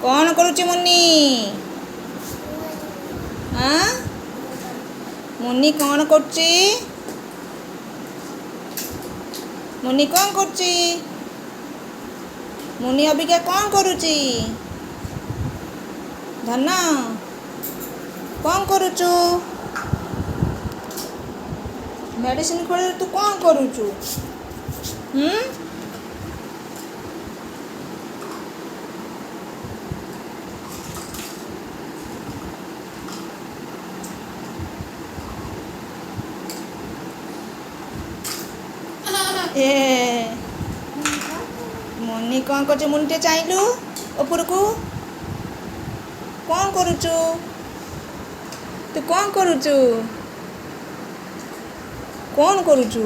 कौन करुच्ची मुन्नी? हाँ मुन्नी कौन करुच्ची? मुन्नी कौन करुच्ची? मुन्नी अबिका कौन करुच्ची? धन कौन करुचु? मेडिसिन खोले तू कौन करुचु? ए मुन्नी कौन कर? मुन्नी चाहिलु ऊपर को कौन करुचु? तू कौन करुचु? कौन करुचु?